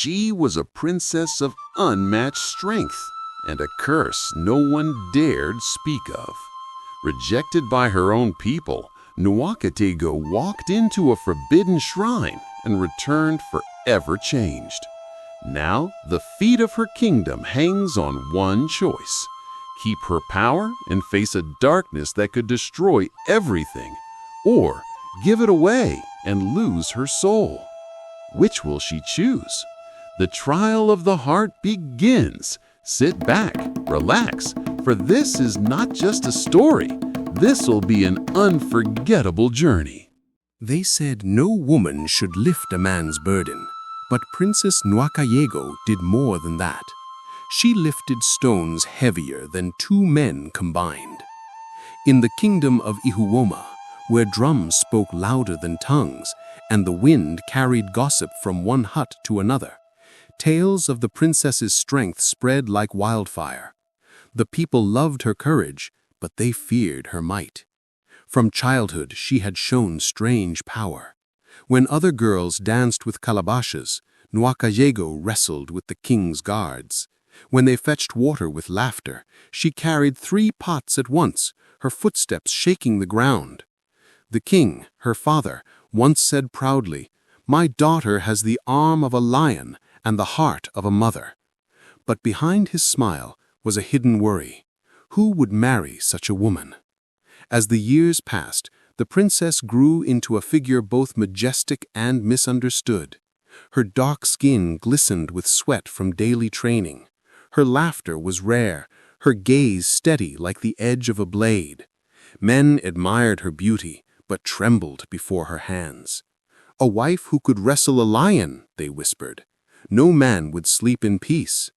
She was a princess of unmatched strength and a curse no one dared speak of. Rejected by her own people, Nwakatego walked into a forbidden shrine and returned forever changed. Now, the fate of her kingdom hangs on one choice: keep her power and face a darkness that could destroy everything, or give it away and lose her soul. Which will she choose? The trial of the heart begins. Sit back, relax, for this is not just a story. This'll be an unforgettable journey. They said no woman should lift a man's burden, but Princess Nwakayego did more than that. She lifted stones heavier than 2 men combined. In the kingdom of Ihuoma, where drums spoke louder than tongues and the wind carried gossip from one hut to another, tales of the princess's strength spread like wildfire. The people loved her courage, but they feared her might. From childhood, she had shown strange power. When other girls danced with calabashes, Nwakayego wrestled with the king's guards. When they fetched water with laughter, she carried 3 pots at once, her footsteps shaking the ground. The king, her father, once said proudly, "My daughter has the arm of a lion and the heart of a mother." But behind his smile was a hidden worry. Who would marry such a woman? As the years passed, the princess grew into a figure both majestic and misunderstood. Her dark skin glistened with sweat from daily training. Her laughter was rare, her gaze steady like the edge of a blade. Men admired her beauty, but trembled before her hands. A wife who could wrestle a lion, they whispered. No man would sleep in peace.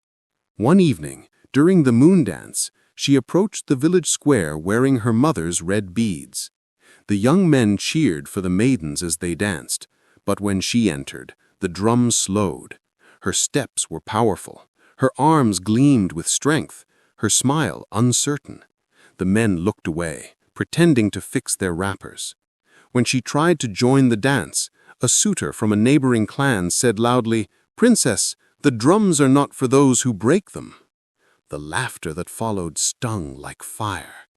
One evening, during the moon dance, she approached the village square wearing her mother's red beads. The young men cheered for the maidens as they danced, but when she entered, the drums slowed. Her steps were powerful. Her arms gleamed with strength, her smile uncertain. The men looked away, pretending to fix their wrappers. When she tried to join the dance, a suitor from a neighboring clan said loudly, "Princess, the drums are not for those who break them." The laughter that followed stung like fire.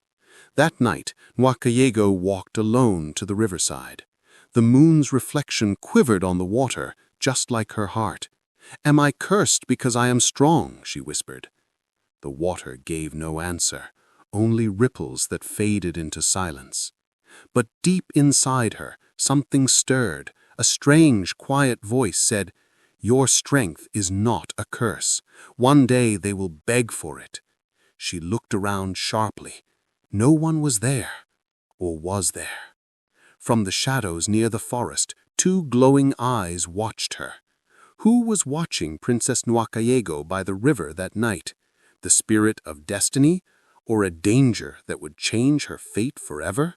That night, Nwakayego walked alone to the riverside. The moon's reflection quivered on the water, just like her heart. "Am I cursed because I am strong?" she whispered. The water gave no answer, only ripples that faded into silence. But deep inside her, something stirred. A strange, quiet voice said, "Your strength is not a curse. One day they will beg for it." She looked around sharply. No one was there. Or was there? From the shadows near the forest, 2 glowing eyes watched her. Who was watching Princess Nwakayego by the river that night? The spirit of destiny, or a danger that would change her fate forever?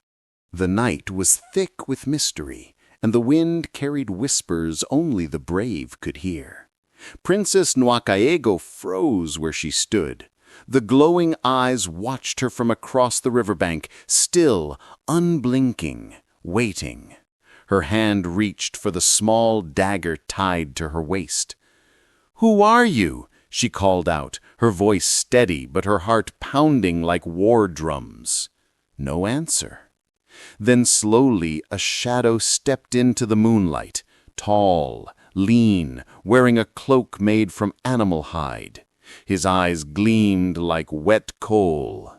The night was thick with mystery, and the wind carried whispers only the brave could hear. Princess Nwakayego froze where she stood. The glowing eyes watched her from across the riverbank, still, unblinking, waiting. Her hand reached for the small dagger tied to her waist. "Who are you?" she called out, her voice steady but her heart pounding like war drums. No answer. Then slowly a shadow stepped into the moonlight, tall, lean, wearing a cloak made from animal hide. His eyes gleamed like wet coal.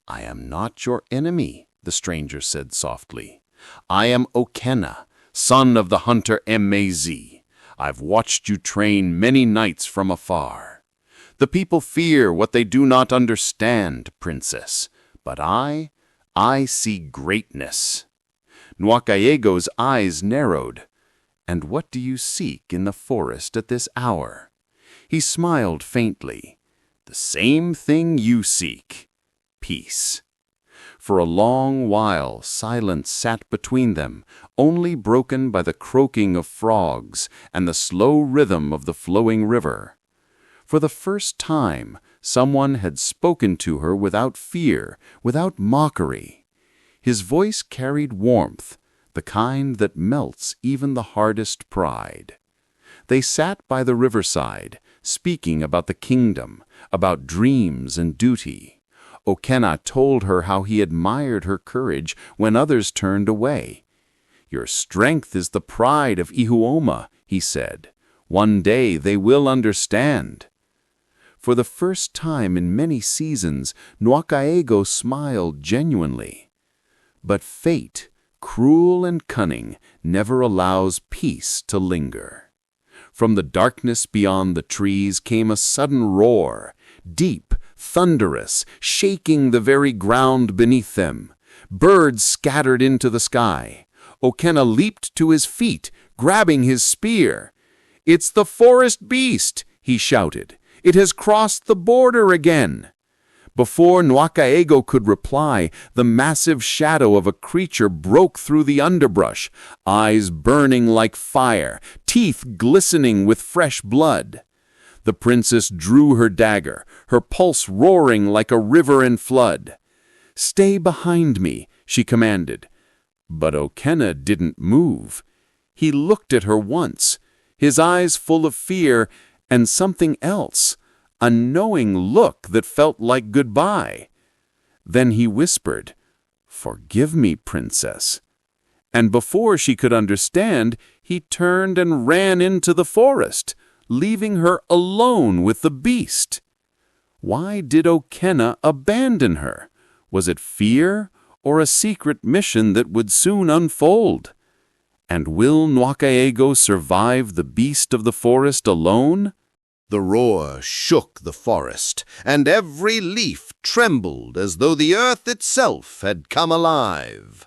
"I am not your enemy," the stranger said softly. "I am Okena, son of the hunter Emezi. I've watched you train many nights from afar. The people fear what they do not understand, princess, but I see greatness." Nwakayego's eyes narrowed. "And what do you seek in the forest at this hour?" He smiled faintly. "The same thing you seek, peace." For a long while silence sat between them, only broken by the croaking of frogs and the slow rhythm of the flowing river. For the first time, someone had spoken to her without fear, without mockery. His voice carried warmth, the kind that melts even the hardest pride. They sat by the riverside, speaking about the kingdom, about dreams and duty. Okena told her how he admired her courage when others turned away. "Your strength is the pride of Ihuoma," he said. "One day they will understand." For the first time in many seasons, Nwakaego smiled genuinely. But fate, cruel and cunning, never allows peace to linger. From the darkness beyond the trees came a sudden roar, deep, thunderous, shaking the very ground beneath them. Birds scattered into the sky. Okena leaped to his feet, grabbing his spear. "It's the forest beast!" he shouted. "It has crossed the border again!" Before Nwakaego could reply, the massive shadow of a creature broke through the underbrush, eyes burning like fire, teeth glistening with fresh blood. The princess drew her dagger, her pulse roaring like a river in flood. "Stay behind me," she commanded. But Okena didn't move. He looked at her once, his eyes full of fear and something else, a knowing look that felt like goodbye. Then he whispered, "Forgive me, princess." And before she could understand, he turned and ran into the forest, leaving her alone with the beast. Why did Okena abandon her? Was it fear or a secret mission that would soon unfold? And will Nwakaego survive the beast of the forest alone? The roar shook the forest, and every leaf trembled as though the earth itself had come alive.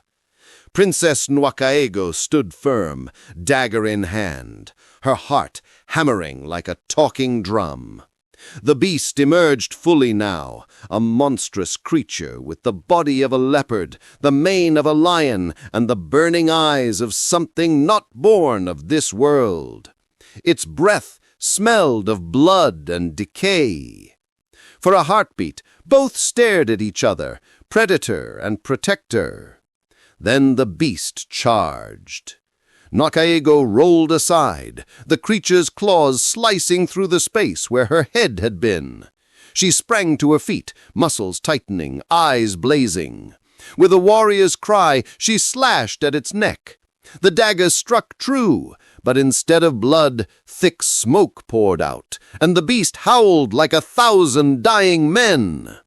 Princess Nwakaego stood firm, dagger in hand, her heart hammering like a talking drum. The beast emerged fully now, a monstrous creature with the body of a leopard, the mane of a lion, and the burning eyes of something not born of this world. Its breath smelled of blood and decay. For a heartbeat, both stared at each other, predator and protector. Then the beast charged. Nwakaego rolled aside, the creature's claws slicing through the space where her head had been. She sprang to her feet, muscles tightening, eyes blazing. With a warrior's cry, she slashed at its neck. The dagger struck true, but instead of blood, thick smoke poured out, and the beast howled like 1,000 dying men.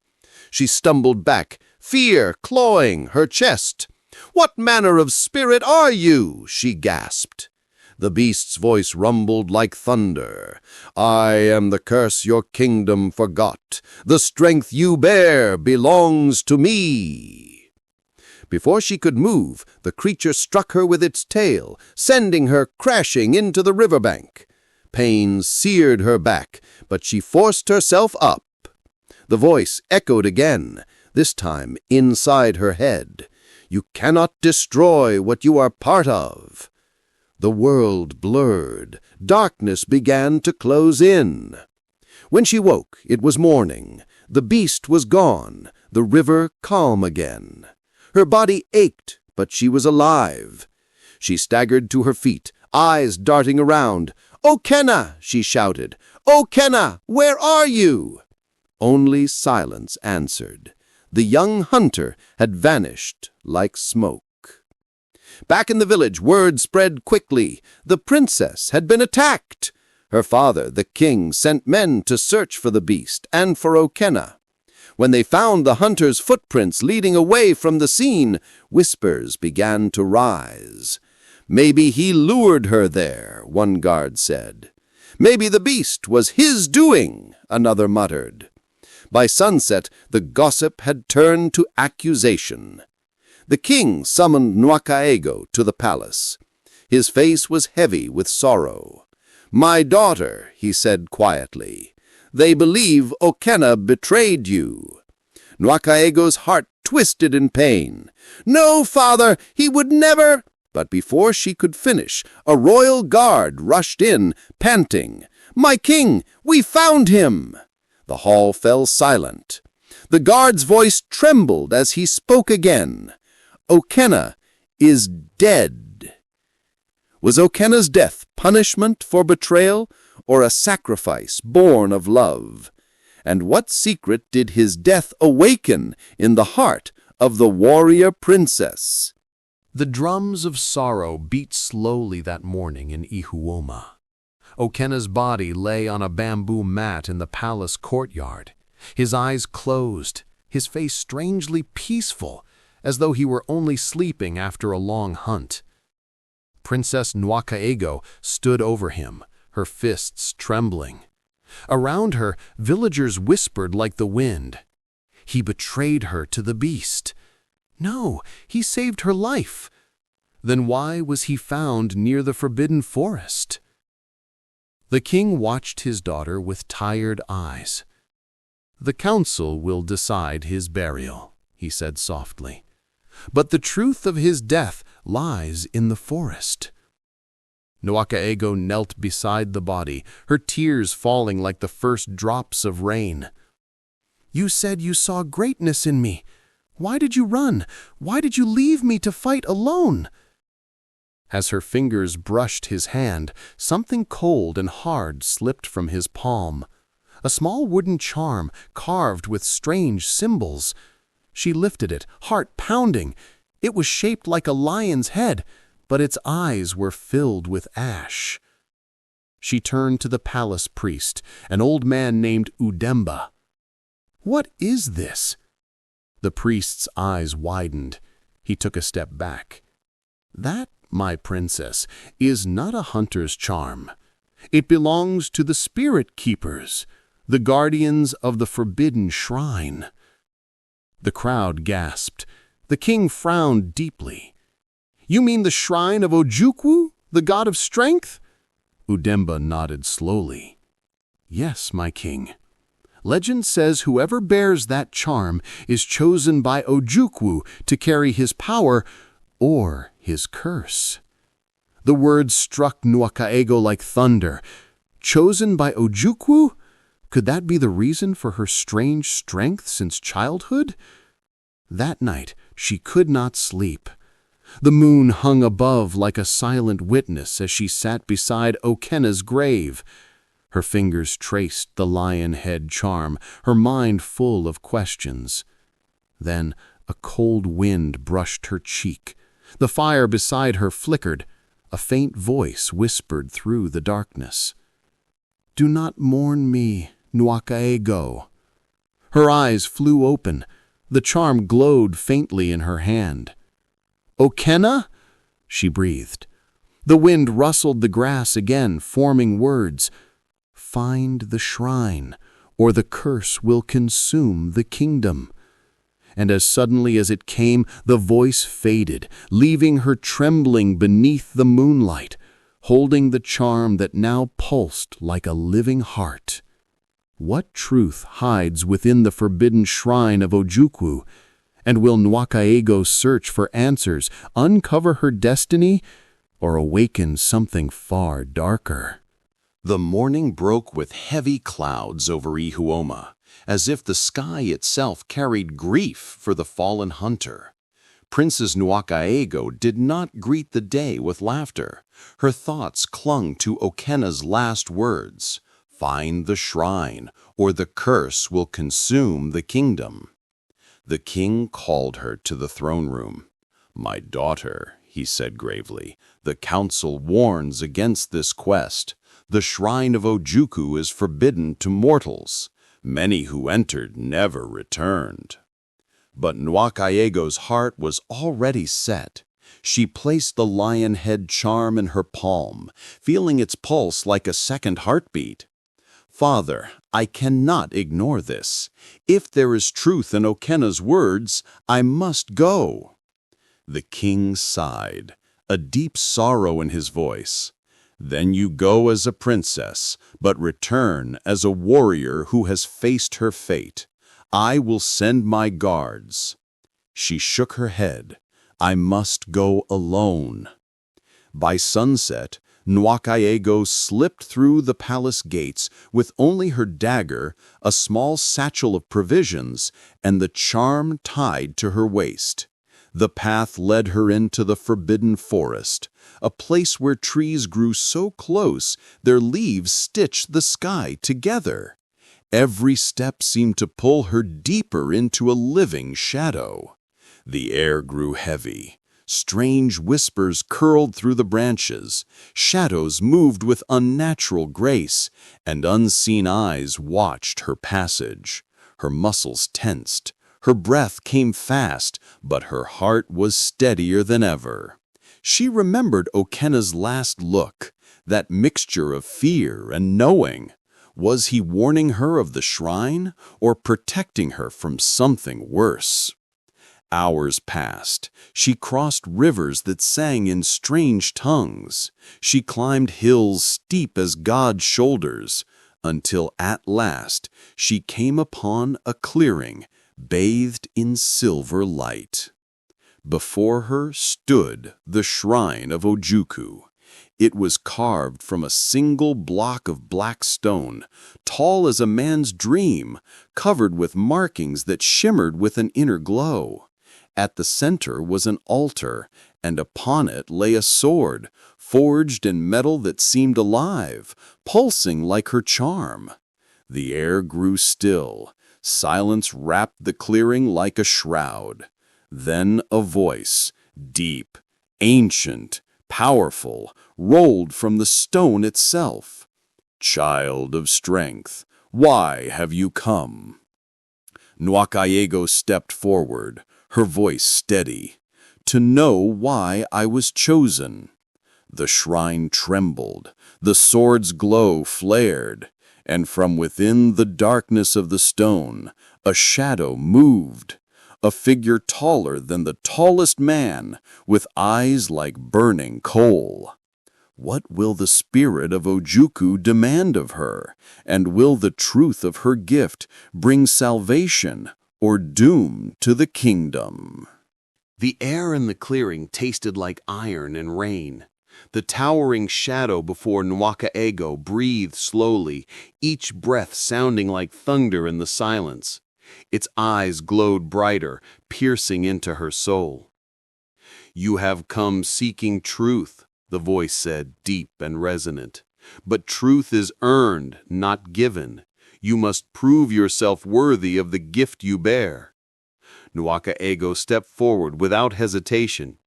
She stumbled back, fear clawing her chest. "What manner of spirit are you?" she gasped. The beast's voice rumbled like thunder. "I am the curse your kingdom forgot. The strength you bear belongs to me." Before she could move, the creature struck her with its tail, sending her crashing into the riverbank. Pain seared her back, but she forced herself up. The voice echoed again, this time inside her head. "You cannot destroy what you are part of." The world blurred. Darkness began to close in. When she woke, it was morning. The beast was gone, the river calm again. Her body ached, but she was alive. She staggered to her feet, eyes darting around. "Okena!" she shouted. "Okena, where are you?" Only silence answered. The young hunter had vanished like smoke. Back in the village, word spread quickly. The princess had been attacked. Her father, the king, sent men to search for the beast and for Okena. When they found the hunter's footprints leading away from the scene, whispers began to rise. "Maybe he lured her there," one guard said. "Maybe the beast was his doing," another muttered. By sunset, the gossip had turned to accusation. The king summoned Nwakaego to the palace. His face was heavy with sorrow. "My daughter," he said quietly, "they believe Okena betrayed you." Nwakaego's heart twisted in pain. "No, father, he would never—" But before she could finish, a royal guard rushed in, panting. "My king, we found him!" The hall fell silent. The guard's voice trembled as he spoke again. "Okena is dead." Was Okenna's death punishment for betrayal or a sacrifice born of love? And what secret did his death awaken in the heart of the warrior princess? The drums of sorrow beat slowly that morning in Ihuoma. Okenna's body lay on a bamboo mat in the palace courtyard, his eyes closed, his face strangely peaceful, as though he were only sleeping after a long hunt. Princess Nwakaego stood over him, her fists trembling. Around her, villagers whispered like the wind. He betrayed her to the beast. No, he saved her life. Then why was he found near the forbidden forest? The king watched his daughter with tired eyes. "The council will decide his burial," he said softly. "But the truth of his death lies in the forest." Nwakaego knelt beside the body, her tears falling like the first drops of rain. "You said you saw greatness in me. Why did you run? Why did you leave me to fight alone?" As her fingers brushed his hand, something cold and hard slipped from his palm. A small wooden charm carved with strange symbols. She lifted it, heart pounding. It was shaped like a lion's head, but its eyes were filled with ash. She turned to the palace priest, an old man named Udemba. "What is this?" The priest's eyes widened. He took a step back. "That, my princess, is not a hunter's charm. It belongs to the spirit keepers, the guardians of the forbidden shrine." The crowd gasped. The king frowned deeply. "You mean the shrine of Ojukwu, the god of strength?" Udemba nodded slowly. "Yes, my king. Legend says whoever bears that charm is chosen by Ojukwu to carry his power or his curse." The words struck Nwakaego like thunder. Chosen by Ojukwu? Could that be the reason for her strange strength since childhood? That night, she could not sleep. The moon hung above like a silent witness as she sat beside Okenna's grave. Her fingers traced the lion head charm, her mind full of questions. Then a cold wind brushed her cheek. The fire beside her flickered. A faint voice whispered through the darkness. "Do not mourn me, Nwakaego." Her eyes flew open. The charm glowed faintly in her hand. "Okenna?" she breathed. The wind rustled the grass again, forming words. "Find the shrine, or the curse will consume the kingdom." And as suddenly as it came, the voice faded, leaving her trembling beneath the moonlight, holding the charm that now pulsed like a living heart. What truth hides within the forbidden shrine of Ojukwu? And will Nwakaego's search for answers uncover her destiny or awaken something far darker? The morning broke with heavy clouds over Ihuoma, as if the sky itself carried grief for the fallen hunter. Princess Nwakaego did not greet the day with laughter. Her thoughts clung to Okenna's last words, "Find the shrine, or the curse will consume the kingdom." The king called her to the throne room. "My daughter," he said gravely, "the council warns against this quest. The shrine of Ojukwu is forbidden to mortals. Many who entered never returned." But Nwakaego's heart was already set. She placed the lion head charm in her palm, feeling its pulse like a second heartbeat. "Father, I cannot ignore this. If there is truth in Okenna's words, I must go." The king sighed, a deep sorrow in his voice. "Then you go as a princess, but return as a warrior who has faced her fate. I will send my guards." She shook her head. "I must go alone." By sunset, Nwakaego slipped through the palace gates with only her dagger, a small satchel of provisions, and the charm tied to her waist. The path led her into the forbidden forest, a place where trees grew so close their leaves stitched the sky together. Every step seemed to pull her deeper into a living shadow. The air grew heavy. Strange whispers curled through the branches. Shadows moved with unnatural grace, and unseen eyes watched her passage. Her muscles tensed. Her breath came fast, but her heart was steadier than ever. She remembered Okena's last look, that mixture of fear and knowing. Was he warning her of the shrine, or protecting her from something worse? Hours passed. She crossed rivers that sang in strange tongues. She climbed hills steep as God's shoulders, until at last she came upon a clearing bathed in silver light. Before her stood the shrine of Ojuku. It was carved from a single block of black stone, tall as a man's dream, covered with markings that shimmered with an inner glow. At the center was an altar, and upon it lay a sword, forged in metal that seemed alive, pulsing like her charm. The air grew still. Silence wrapped the clearing like a shroud. Then a voice, deep, ancient, powerful, rolled from the stone itself. "Child of strength, why have you come?" Nwakayego stepped forward, her voice steady. "To know why I was chosen." The shrine trembled, the sword's glow flared, and from within the darkness of the stone, a shadow moved, a figure taller than the tallest man, with eyes like burning coal. What will the spirit of Ojuku demand of her, and will the truth of her gift bring salvation or doom to the kingdom? The air in the clearing tasted like iron and rain. The towering shadow before Nwakaego breathed slowly, each breath sounding like thunder in the silence. Its eyes glowed brighter, piercing into her soul. "You have come seeking truth," the voice said, deep and resonant. "But truth is earned, not given. You must prove yourself worthy of the gift you bear." Nwakaego stepped forward without hesitation.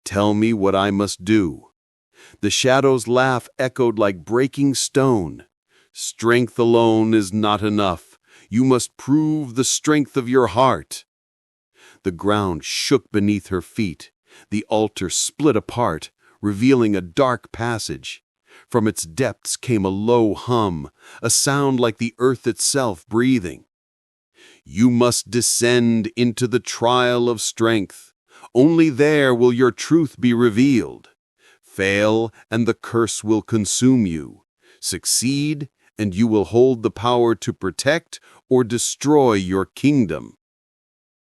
"Tell me what I must do." The shadow's laugh echoed like breaking stone. "Strength alone is not enough. You must prove the strength of your heart." The ground shook beneath her feet. The altar split apart, revealing a dark passage. From its depths came a low hum, a sound like the earth itself breathing. "You must descend into the trial of strength. Only there will your truth be revealed. Fail, and the curse will consume you. Succeed, and you will hold the power to protect or destroy your kingdom."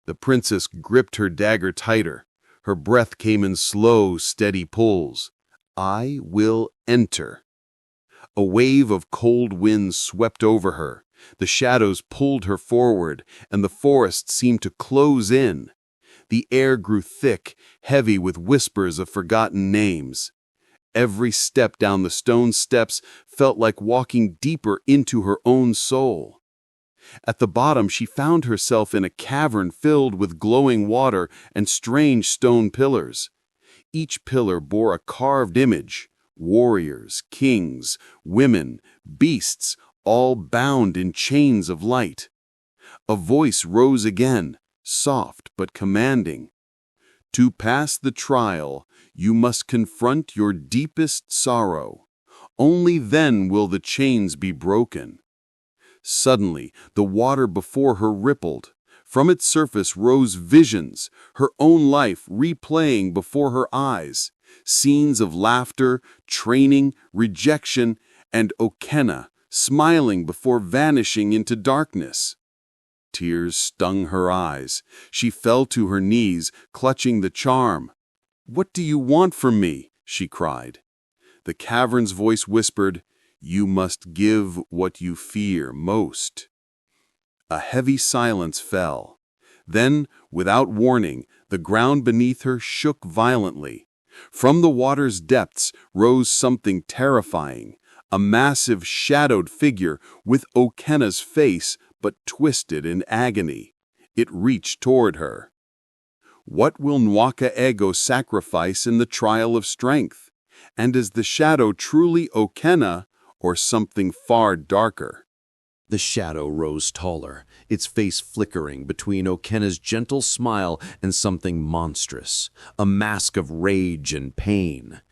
The princess gripped her dagger tighter. Her breath came in slow, steady pulls. "I will enter." A wave of cold wind swept over her. The shadows pulled her forward, and the forest seemed to close in. The air grew thick, heavy with whispers of forgotten names. Every step down the stone steps felt like walking deeper into her own soul. At the bottom, she found herself in a cavern filled with glowing water and strange stone pillars. Each pillar bore a carved image: warriors, kings, women, beasts, all bound in chains of light. A voice rose again, soft but commanding. "To pass the trial, you must confront your deepest sorrow. Only then will the chains be broken." Suddenly, the water before her rippled. From its surface rose visions, her own life replaying before her eyes. Scenes of laughter, training, rejection, and Okena smiling before vanishing into darkness. Tears stung her eyes. She fell to her knees, clutching the charm. "What do you want from me?" she cried. The cavern's voice whispered, "You must give what you fear most." A heavy silence fell. Then, without warning, The ground beneath her shook violently. From the water's depths rose something terrifying, a massive shadowed figure with Okenna's face but twisted in agony. It reached toward her. What will Nwaka Ego sacrifice in the trial of strength? And is the shadow truly Okenna or something far darker? The shadow rose taller, its face flickering between Okenna's gentle smile and something monstrous, a mask of rage and pain.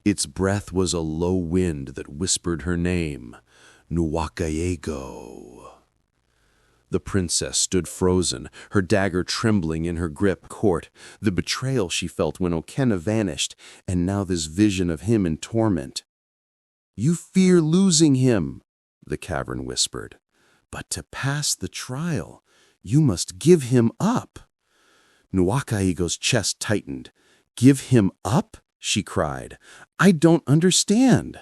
Its breath was a low wind that whispered her name, Nwakaego. The princess stood frozen, her dagger trembling in her grip. The betrayal she felt when Okenna vanished, and now this vision of him in torment. "You fear losing him," the cavern whispered. "But to pass the trial, you must give him up." Nwakaego's chest tightened. "Give him up?" she cried. "I don't understand."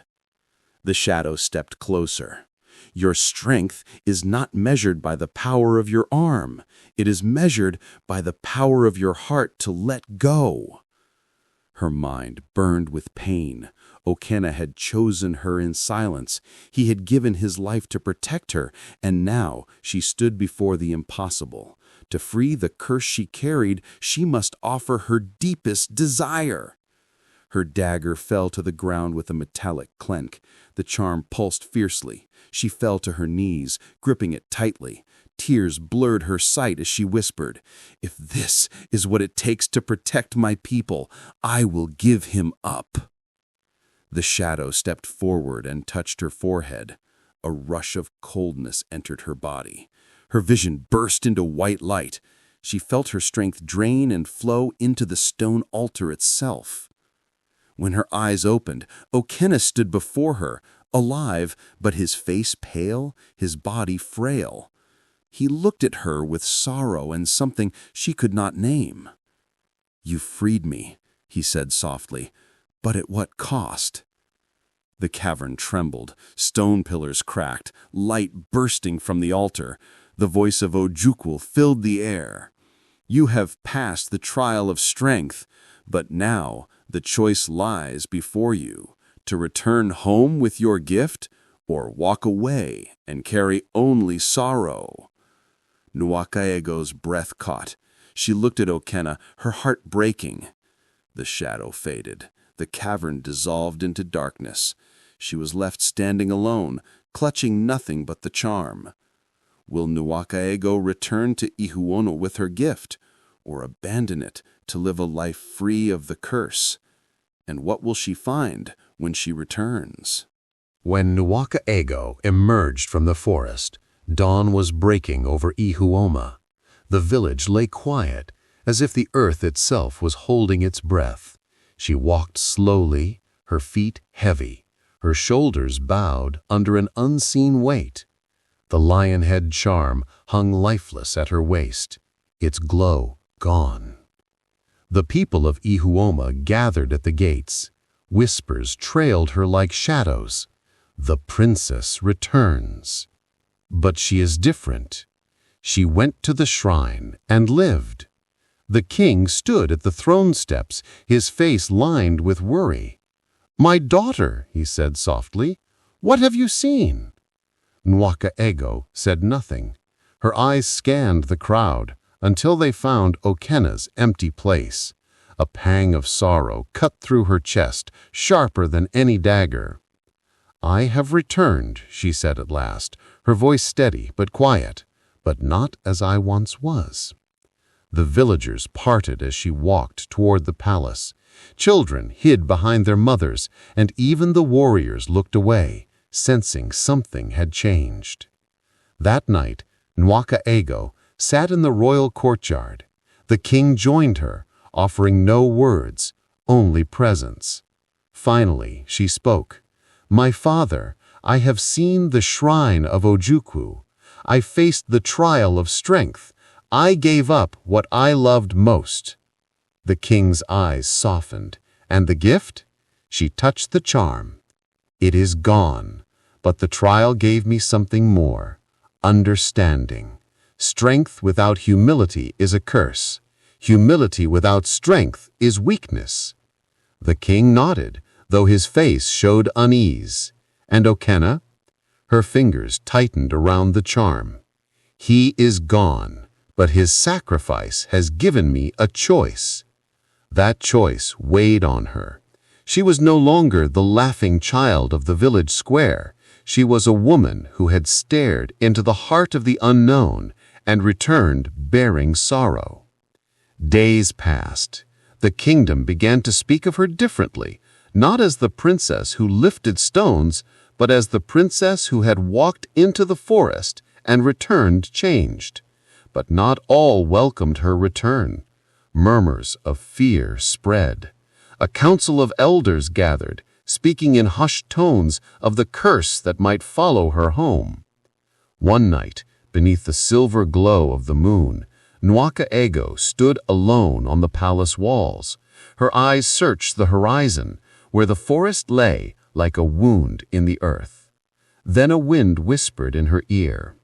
The shadow stepped closer. "Your strength is not measured by the power of your arm. It is measured by the power of your heart to let go." Her mind burned with pain. Okenna had chosen her in silence. He had given his life to protect her, and now she stood before the impossible. To free the curse she carried, she must offer her deepest desire. Her dagger fell to the ground with a metallic clank. The charm pulsed fiercely. She fell to her knees, gripping it tightly. Tears blurred her sight as she whispered, "If this is what it takes to protect my people, I will give him up." The shadow stepped forward and touched her forehead. A rush of coldness entered her body. Her vision burst into white light. She felt her strength drain and flow into the stone altar itself. When her eyes opened, Okenna stood before her, alive, but his face pale, his body frail. He looked at her with sorrow and something she could not name. "You freed me," he said softly, "but at what cost?" The cavern trembled, stone pillars cracked, light bursting from the altar. The voice of Ojukwu filled the air. "You have passed the trial of strength, but now the choice lies before you, to return home with your gift or walk away and carry only sorrow." Nwakaego's breath caught. She looked at Okenna, her heart breaking. The shadow faded. The cavern dissolved into darkness. She was left standing alone, clutching nothing but the charm. Will Nwakaego return to Ihuono with her gift, or abandon it to live a life free of the curse? And what will she find when she returns? When Nwakaego emerged from the forest, dawn was breaking over Ihuoma. The village lay quiet, as if the earth itself was holding its breath. She walked slowly, her feet heavy, her shoulders bowed under an unseen weight. The lion head charm hung lifeless at her waist, its glow gone. The people of Ihuoma gathered at the gates. Whispers trailed her like shadows. "The princess returns." But she is different. She went to the shrine and lived. The king stood at the throne steps, his face lined with worry. "My daughter," he said softly, "what have you seen?" Nwakaego said nothing. Her eyes scanned the crowd until they found Okenna's empty place. A pang of sorrow cut through her chest, sharper than any dagger. "I have returned," she said at last, her voice steady but quiet, "but not as I once was." The villagers parted as she walked toward the palace. Children hid behind their mothers, and even the warriors looked away, sensing something had changed. That night, Nwakaego sat in the royal courtyard. The king joined her, offering no words, only presence. Finally, she spoke. "My father, I have seen the shrine of Ojukwu. I faced the trial of strength. I gave up what I loved most." The king's eyes softened. "And the gift?" She touched the charm. "It is gone, but the trial gave me something more. Understanding. Strength without humility is a curse. Humility without strength is weakness." The king nodded, though his face showed unease. "And Okenna?" Her fingers tightened around the charm. "He is gone, but his sacrifice has given me a choice." That choice weighed on her. She was no longer the laughing child of the village square. She was a woman who had stared into the heart of the unknown and returned bearing sorrow. Days passed. The kingdom began to speak of her differently, not as the princess who lifted stones, but as the princess who had walked into the forest and returned changed. But not all welcomed her return. Murmurs of fear spread. A council of elders gathered, speaking in hushed tones of the curse that might follow her home. One night, beneath the silver glow of the moon, Nwakaego stood alone on the palace walls. Her eyes searched the horizon, where the forest lay like a wound in the earth. Then a wind whispered in her ear,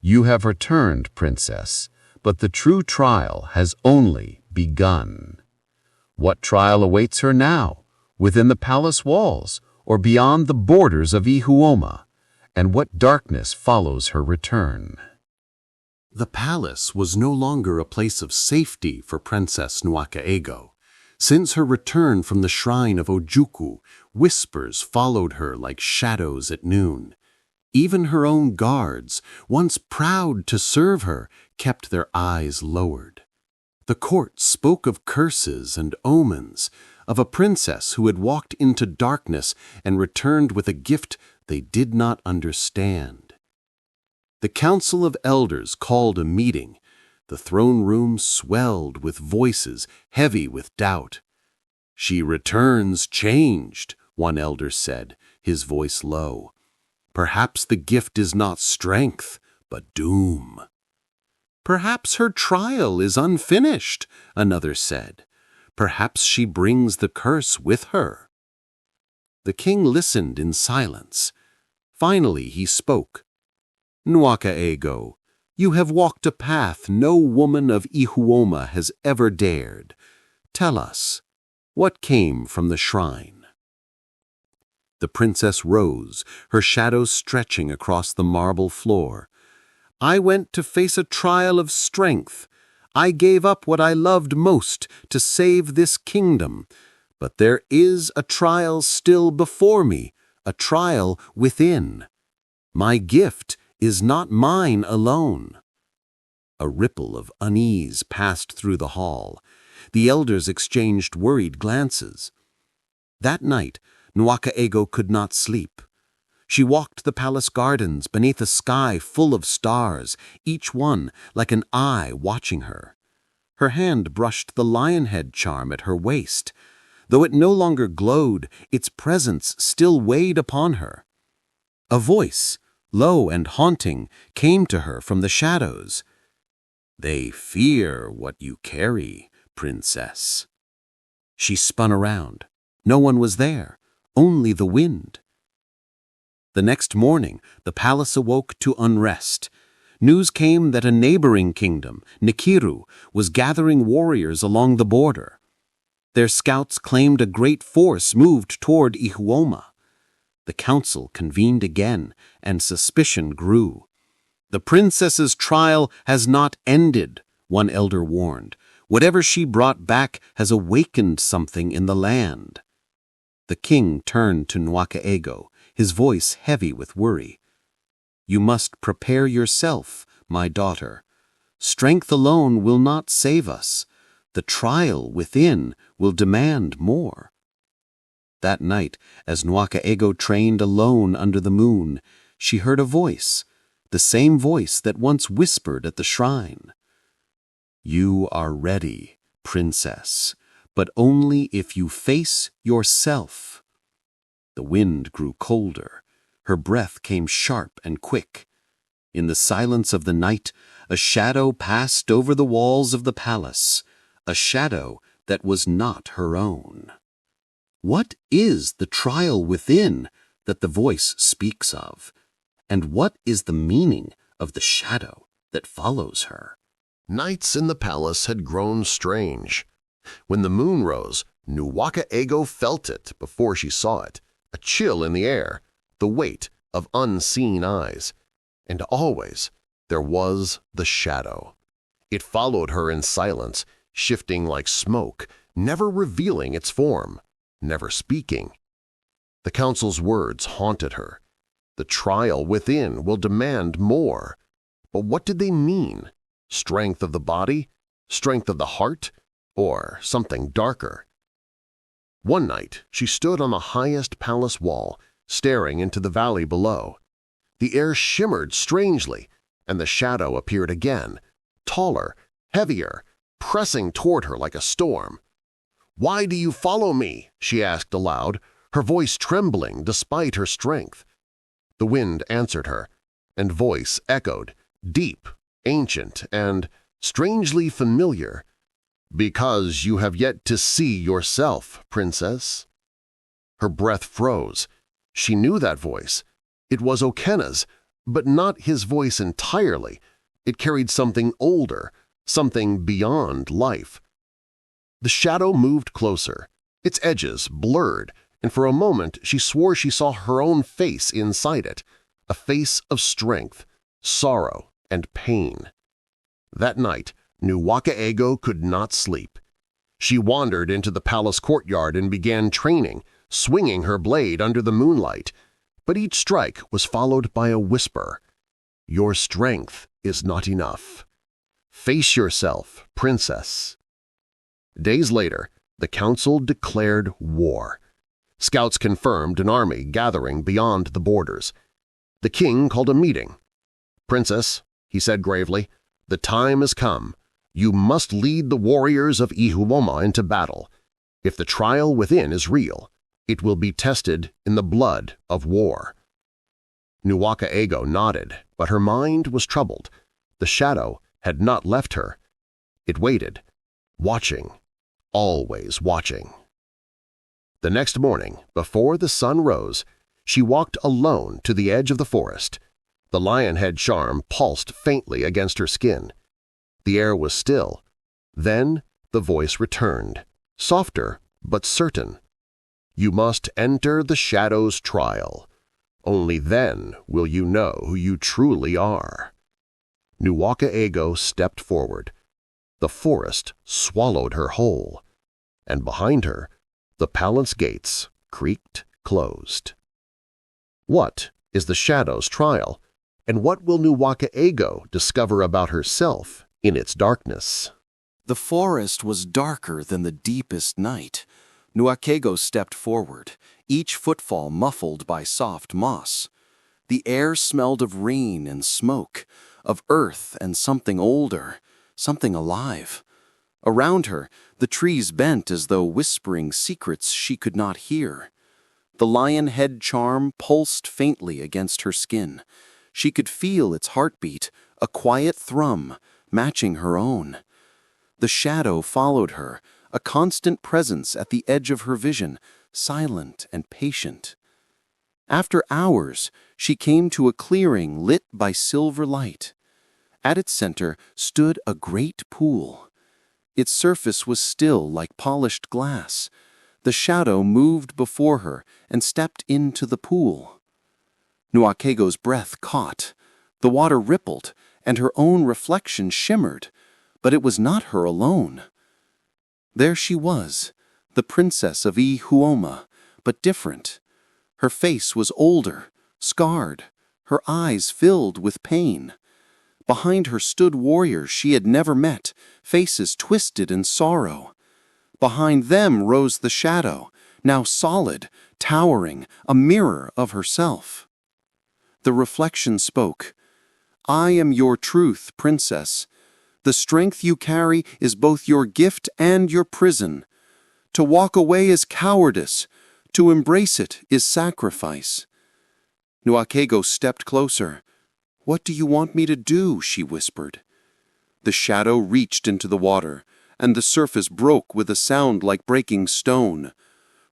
"You have returned, princess, but the true trial has only begun." What trial awaits her now, within the palace walls or beyond the borders of Ihuoma? And what darkness follows her return? The palace was no longer a place of safety for Princess Nwakaego. Since her return from the shrine of Ojuku, whispers followed her like shadows at noon. Even her own guards, once proud to serve her, kept their eyes lowered. The court spoke of curses and omens, of a princess who had walked into darkness and returned with a gift they did not understand. The council of elders called a meeting. The throne room swelled with voices heavy with doubt. "She returns changed," one elder said, his voice low. "Perhaps the gift is not strength, but doom." "Perhaps her trial is unfinished," another said. "Perhaps she brings the curse with her." The king listened in silence. Finally he spoke. "Nwakaego, you have walked a path no woman of Ihuoma has ever dared. Tell us, what came from the shrine?" The princess rose, her shadow stretching across the marble floor. "I went to face a trial of strength. I gave up what I loved most to save this kingdom. But there is a trial still before me, a trial within. My gift is not mine alone." A ripple of unease passed through the hall. The elders exchanged worried glances. That night, Nwakaego could not sleep. She walked the palace gardens beneath a sky full of stars, each one like an eye watching her. Her hand brushed the lion head charm at her waist. Though it no longer glowed, its presence still weighed upon her. A voice, low and haunting, came to her from the shadows. "They fear what you carry, princess." She spun around. No one was there, only the wind. The next morning, the palace awoke to unrest. News came that a neighboring kingdom, Nikiru, was gathering warriors along the border. Their scouts claimed a great force moved toward Ihuoma. The council convened again, and suspicion grew. "The princess's trial has not ended," one elder warned. "Whatever she brought back has awakened something in the land." The king turned to Nwakaego, his voice heavy with worry. "You must prepare yourself, my daughter. Strength alone will not save us. The trial within will demand more." That night, as Nwakaego trained alone under the moon, she heard a voice, the same voice that once whispered at the shrine. "You are ready, princess, but only if you face yourself." The wind grew colder. Her breath came sharp and quick. In the silence of the night, a shadow passed over the walls of the palace, a shadow that was not her own. What is the trial within that the voice speaks of? And what is the meaning of the shadow that follows her? Nights in the palace had grown strange. When the moon rose, Nuwaka-Ego felt it before she saw it, a chill in the air, the weight of unseen eyes. And always there was the shadow. It followed her in silence, shifting like smoke, never revealing its form, never speaking. The council's words haunted her. The trial within will demand more. But what did they mean? Strength of the body? Strength of the heart? Or something darker? One night, she stood on the highest palace wall, staring into the valley below. The air shimmered strangely, and the shadow appeared again, taller, heavier, pressing toward her like a storm. "Why do you follow me?" she asked aloud, her voice trembling despite her strength. The wind answered her, and voice echoed, deep, ancient, and strangely familiar. "Because you have yet to see yourself, princess." Her breath froze. She knew that voice. It was Okena's, but not his voice entirely. It carried something older, something beyond life. The shadow moved closer, its edges blurred, and for a moment she swore she saw her own face inside it, a face of strength, sorrow, and pain. That night, Nuwaka-Ego could not sleep. She wandered into the palace courtyard and began training, swinging her blade under the moonlight. But each strike was followed by a whisper. "Your strength is not enough. Face yourself, princess." Days later, the council declared war. Scouts confirmed an army gathering beyond the borders. The king called a meeting. "Princess," he said gravely, "the time has come. You must lead the warriors of Ihuoma into battle. If the trial within is real, it will be tested in the blood of war." Nuwaka-Ego nodded, but her mind was troubled. The shadow had not left her. It waited, watching, always watching. The next morning, before the sun rose, she walked alone to the edge of the forest. The lion-head charm pulsed faintly against her skin. The air was still. Then the voice returned, softer but certain. "You must enter the shadow's trial. Only then will you know who you truly are." Nuwaka-Ego stepped forward. The forest swallowed her whole, and behind her, the palace gates creaked closed. What is the shadow's trial, and what will Nuwaka-Ego discover about herself in its darkness? The forest was darker than the deepest night. Nuwaka-Ego stepped forward, each footfall muffled by soft moss. The air smelled of rain and smoke, of earth and something older, something alive. Around her, the trees bent as though whispering secrets she could not hear. The lion-head charm pulsed faintly against her skin. She could feel its heartbeat, a quiet thrum, matching her own. The shadow followed her, a constant presence at the edge of her vision, silent and patient. After hours, she came to a clearing lit by silver light. At its center stood a great pool. Its surface was still like polished glass. The shadow moved before her and stepped into the pool. Nuwaka-Ego's breath caught. The water rippled, and her own reflection shimmered, but it was not her alone. There she was, the princess of Ihuoma, but different. Her face was older, scarred, her eyes filled with pain. Behind her stood warriors she had never met, faces twisted in sorrow. Behind them rose the shadow, now solid, towering, a mirror of herself. The reflection spoke, "I am your truth, princess. The strength you carry is both your gift and your prison. To walk away is cowardice. To embrace it is sacrifice." Nuwaka-Ego stepped closer. "What do you want me to do?" she whispered. The shadow reached into the water, and the surface broke with a sound like breaking stone.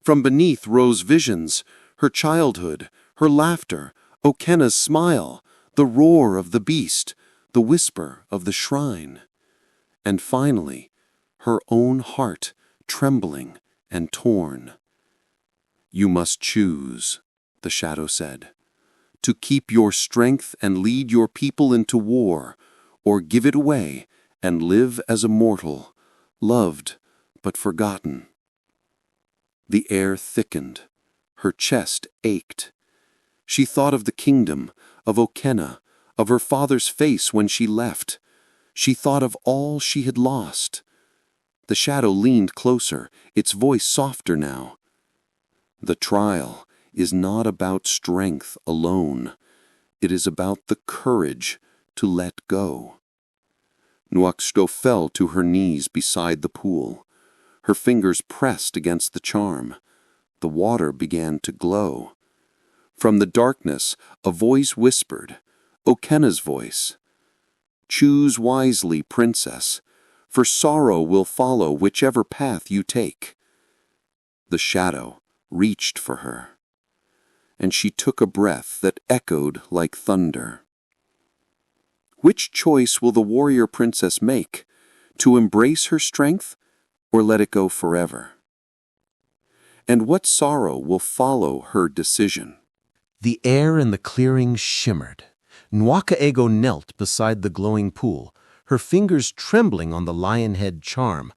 From beneath rose visions, her childhood, her laughter, Okena's smile, the roar of the beast, the whisper of the shrine. and finally, her own heart trembling and torn. "You must choose," the shadow said, "to keep your strength and lead your people into war, or give it away and live as a mortal, loved but forgotten." The air thickened. Her chest ached. She thought of the kingdom, of Okenna, of her father's face when she left. She thought of all she had lost. The shadow leaned closer, its voice softer now. "The trial is not about strength alone. It is about the courage to let go." Nuaksto fell to her knees beside the pool. Her fingers pressed against the charm. The water began to glow. From the darkness, a voice whispered, Okenna's voice. "Choose wisely, princess, for sorrow will follow whichever path you take." The shadow reached for her, and she took a breath that echoed like thunder. Which choice will the warrior princess make? To embrace her strength or let it go forever? And what sorrow will follow her decision? The air in the clearing shimmered. Nwakaego knelt beside the glowing pool, her fingers trembling on the lion head charm.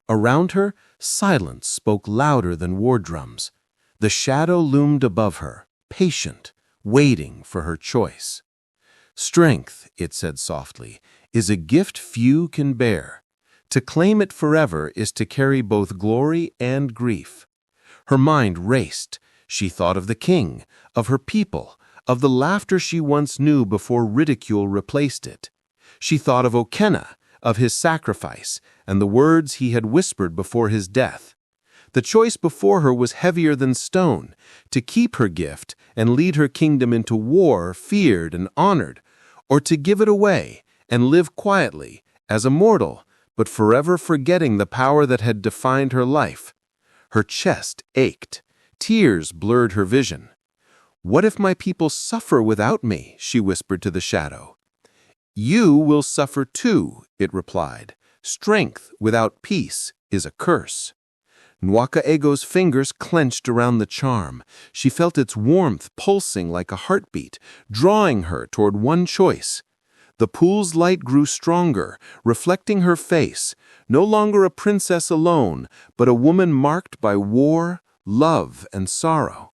Around her, silence spoke louder than war drums. The shadow loomed above her, patient, waiting for her choice. "Strength," it said softly, "is a gift few can bear. To claim it forever is to carry both glory and grief." Her mind raced. She thought of the king, of her people, of the laughter she once knew before ridicule replaced it. She thought of Okenna, of his sacrifice, and the words he had whispered before his death. The choice before her was heavier than stone, to keep her gift and lead her kingdom into war, feared and honored, or to give it away and live quietly, as a mortal, but forever forgetting the power that had defined her life. Her chest ached. Tears blurred her vision. "What if my people suffer without me?" she whispered to the shadow. "You will suffer too," it replied. "Strength without peace is a curse." Nwakaego's fingers clenched around the charm. She felt its warmth pulsing like a heartbeat, drawing her toward one choice. The pool's light grew stronger, reflecting her face, no longer a princess alone, but a woman marked by war, love, and sorrow.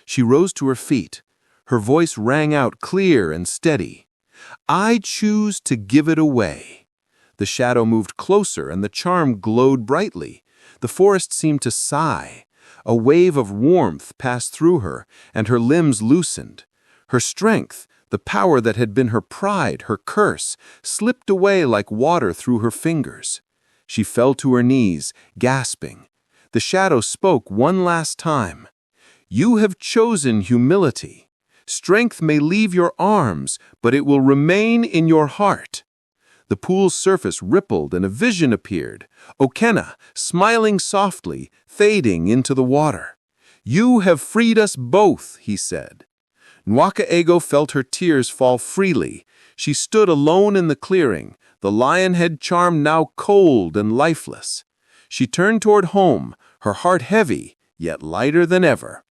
She rose to her feet. Her voice rang out clear and steady. "I choose to give it away." The shadow moved closer, and the charm glowed brightly. The forest seemed to sigh. A wave of warmth passed through her, and her limbs loosened. Her strength, the power that had been her pride, her curse, slipped away like water through her fingers. She fell to her knees, gasping. The shadow spoke one last time. "You have chosen humility. Strength may leave your arms, but it will remain in your heart." The pool's surface rippled and a vision appeared. Okenna, smiling softly, fading into the water. "You have freed us both," he said. Nwakaego felt her tears fall freely. She stood alone in the clearing, the lion head charm now cold and lifeless. She turned toward home, her heart heavy, yet lighter than ever.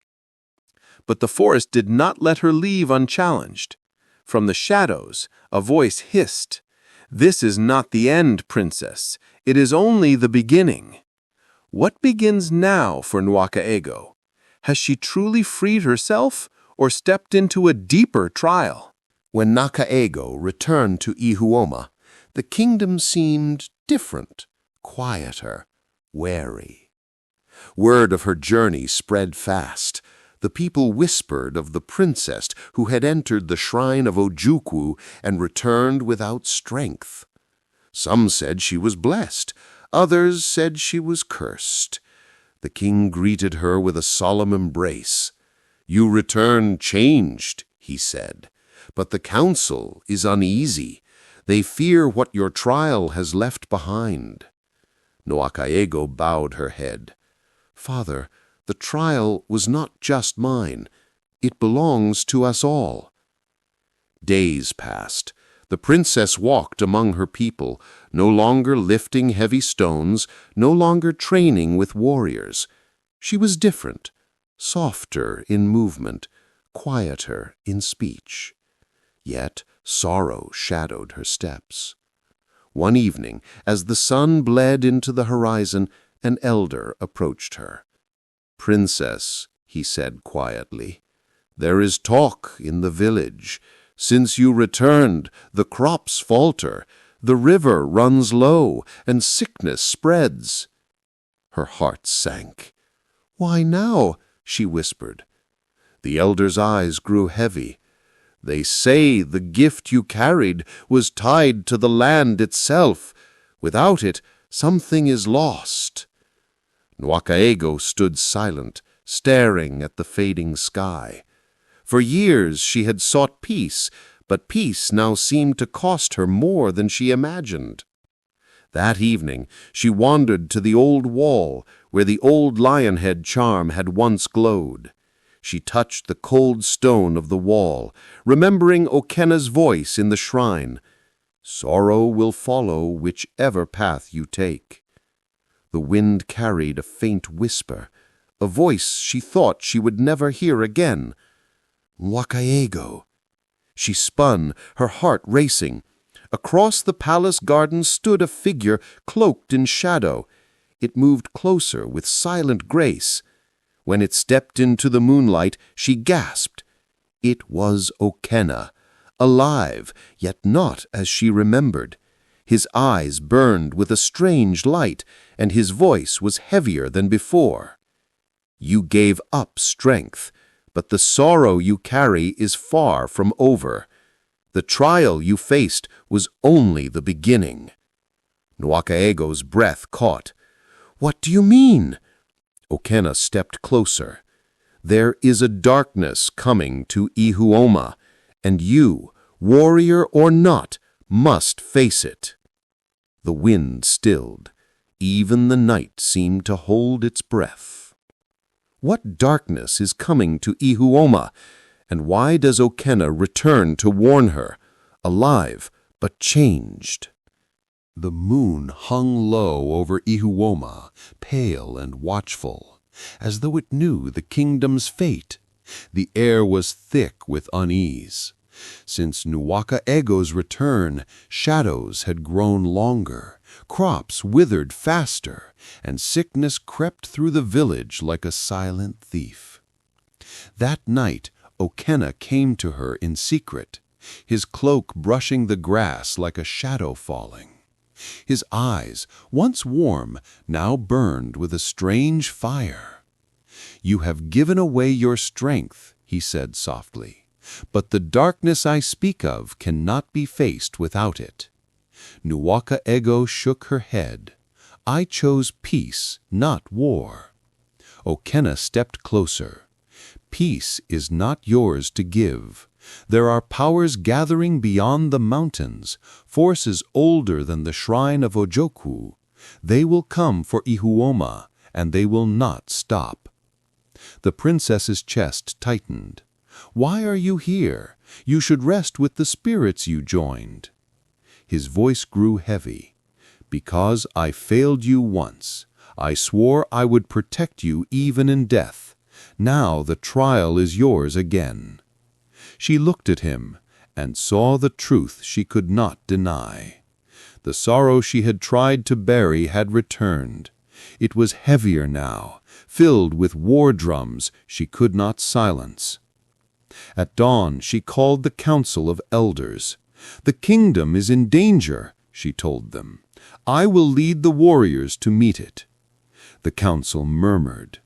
But the forest did not let her leave unchallenged. From the shadows, a voice hissed, "This is not the end, princess. It is only the beginning." What begins now for Nwakaego? Has she truly freed herself, or stepped into a deeper trial? When Nakaego returned to Ihuoma, the kingdom seemed different, quieter, wary. Word of her journey spread fast. The people whispered of the princess who had entered the shrine of Ojukwu and returned without strength. Some said she was blessed, others said she was cursed. The king greeted her with a solemn embrace. "You return changed," he said, "but the council is uneasy. They fear what your trial has left behind." Nwakaego bowed her head. "Father, the trial was not just mine. It belongs to us all." Days passed. The princess walked among her people, no longer lifting heavy stones, no longer training with warriors. She was different, softer in movement, quieter in speech. Yet sorrow shadowed her steps. One evening, as the sun bled into the horizon, an elder approached her. "Princess," he said quietly, "there is talk in the village. Since you returned, the crops falter, the river runs low, and sickness spreads." Her heart sank. "Why now?" she whispered. The elder's eyes grew heavy. "They say the gift you carried was tied to the land itself. Without it, something is lost." Nwakaego stood silent, staring at the fading sky. For years she had sought peace, but peace now seemed to cost her more than she imagined. That evening she wandered to the old wall where the old lion-head charm had once glowed. She touched the cold stone of the wall, remembering Okena's voice in the shrine. "Sorrow will follow whichever path you take." The wind carried a faint whisper, a voice she thought she would never hear again. "Nwakaego." She spun, her heart racing. Across the palace garden stood a figure cloaked in shadow. It moved closer with silent grace. When it stepped into the moonlight, she gasped. It was Okena, alive, yet not as she remembered. His eyes burned with a strange light, and his voice was heavier than before. "You gave up strength, but the sorrow you carry is far from over. The trial you faced was only the beginning." Nwakaego's breath caught. "What do you mean?" Okena stepped closer. "There is a darkness coming to Ihuoma, and you, warrior or not, must face it." The wind stilled. Even the night seemed to hold its breath. What darkness is coming to Ihuoma, and why does Okena return to warn her, alive but changed? The moon hung low over Ihuoma, pale and watchful, as though it knew the kingdom's fate. The air was thick with unease. Since Nwakaego's return, shadows had grown longer, crops withered faster, and sickness crept through the village like a silent thief. That night, Okena came to her in secret, his cloak brushing the grass like a shadow falling. His eyes, once warm, now burned with a strange fire. "You have given away your strength," he said softly, "but the darkness I speak of cannot be faced without it." Nwakaego shook her head. "I chose peace, not war." Okena stepped closer. "Peace is not yours to give. There are powers gathering beyond the mountains, forces older than the shrine of Ojoku. They will come for Ihuoma, and they will not stop." The princess's chest tightened. "Why are you here? You should rest with the spirits you joined." His voice grew heavy. "Because I failed you once. I swore I would protect you even in death. Now the trial is yours again." She looked at him and saw the truth she could not deny. The sorrow she had tried to bury had returned. It was heavier now, filled with war drums she could not silence. At dawn she called the council of elders. "The kingdom is in danger," she told them. "I will lead the warriors to meet it." The council murmured.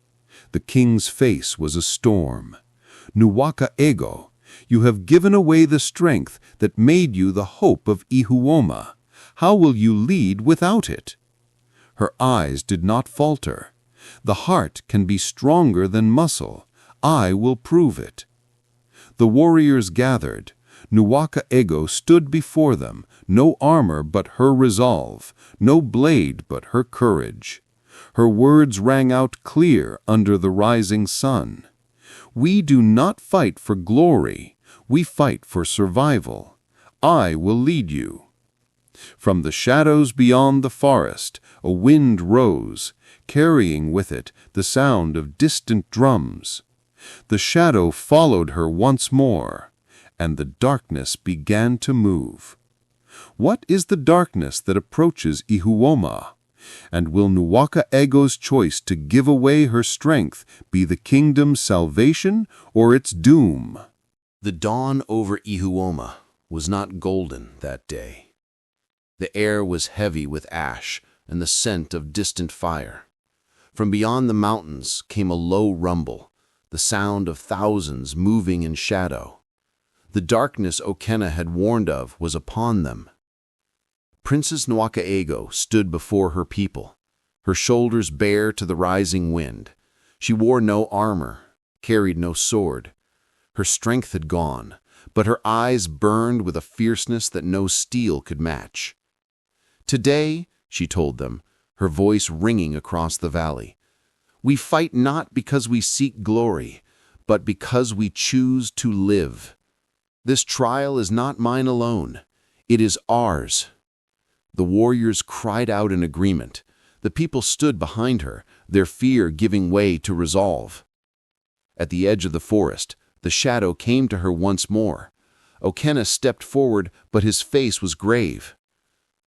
The king's face was a storm. "Nwakaego, you have given away the strength that made you the hope of Ihuoma. How will you lead without it?" Her eyes did not falter. "The heart can be stronger than muscle. I will prove it." The warriors gathered. Nwakaego stood before them, no armor but her resolve, no blade but her courage. Her words rang out clear under the rising sun. "We do not fight for glory. We fight for survival. I will lead you." From the shadows beyond the forest, a wind rose, carrying with it the sound of distant drums. The shadow followed her once more, and the darkness began to move. What is the darkness that approaches Ihuoma? And will Nwaka Ego's choice to give away her strength be the kingdom's salvation or its doom? The dawn over Ihuoma was not golden that day. The air was heavy with ash and the scent of distant fire. From beyond the mountains came a low rumble, the sound of thousands moving in shadow. The darkness Okena had warned of was upon them. Princess Nwaka Ego stood before her people, her shoulders bare to the rising wind. She wore no armor, carried no sword. Her strength had gone, but her eyes burned with a fierceness that no steel could match. "Today," she told them, her voice ringing across the valley, "we fight not because we seek glory, but because we choose to live. This trial is not mine alone. It is ours." The warriors cried out in agreement. The people stood behind her, their fear giving way to resolve. At the edge of the forest, the shadow came to her once more. Okena stepped forward, but his face was grave.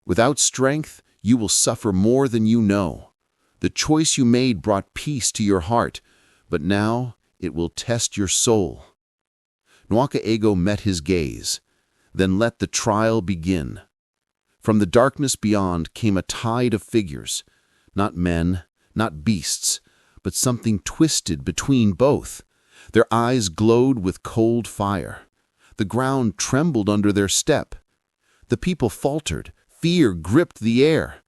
"Without strength, you will suffer more than you know. The choice you made brought peace to your heart, but now it will test your soul." Nwaka Ego met his gaze. "Then let the trial begin." From the darkness beyond came a tide of figures, not men, not beasts, but something twisted between both. Their eyes glowed with cold fire. The ground trembled under their step. The people faltered. Fear gripped the air.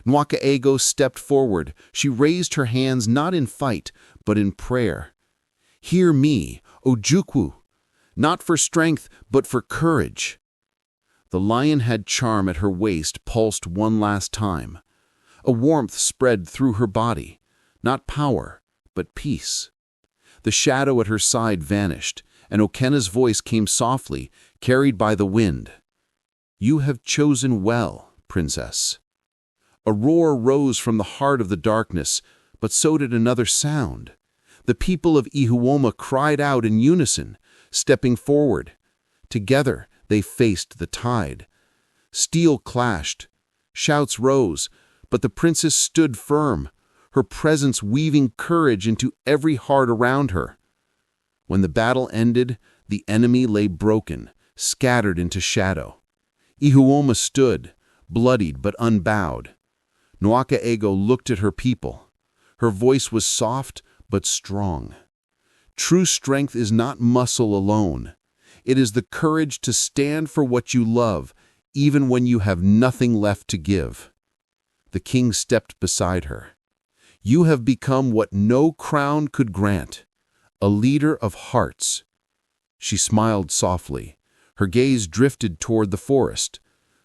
Nwaka Ego stepped forward. She raised her hands not in fight, but in prayer. "Hear me, Ojukwu, not for strength, but for courage." The lion-head charm at her waist pulsed one last time. A warmth spread through her body, not power, but peace. The shadow at her side vanished, and Okena's voice came softly, carried by the wind. "You have chosen well, princess." A roar rose from the heart of the darkness, but so did another sound. The people of Ihuoma cried out in unison, stepping forward. Together they faced the tide. Steel clashed. Shouts rose, but the princess stood firm, her presence weaving courage into every heart around her. When the battle ended, the enemy lay broken, scattered into shadow. Ihuoma stood, bloodied but unbowed. Nwaka Ego looked at her people. Her voice was soft but strong. "True strength is not muscle alone. It is the courage to stand for what you love, even when you have nothing left to give." The king stepped beside her. "You have become what no crown could grant, a leader of hearts." She smiled softly. Her gaze drifted toward the forest.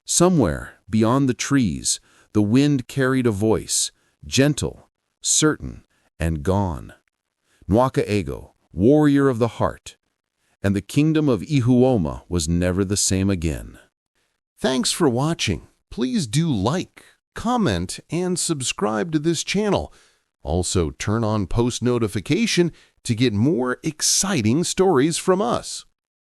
Somewhere, beyond the trees, the wind carried a voice, gentle, certain, and gone. Nwaka Ego, warrior of the heart. And the kingdom of Ihuoma was never the same again. Thanks for watching. Please do like, comment, and subscribe to this channel. Also, turn on post notification to get more exciting stories from us.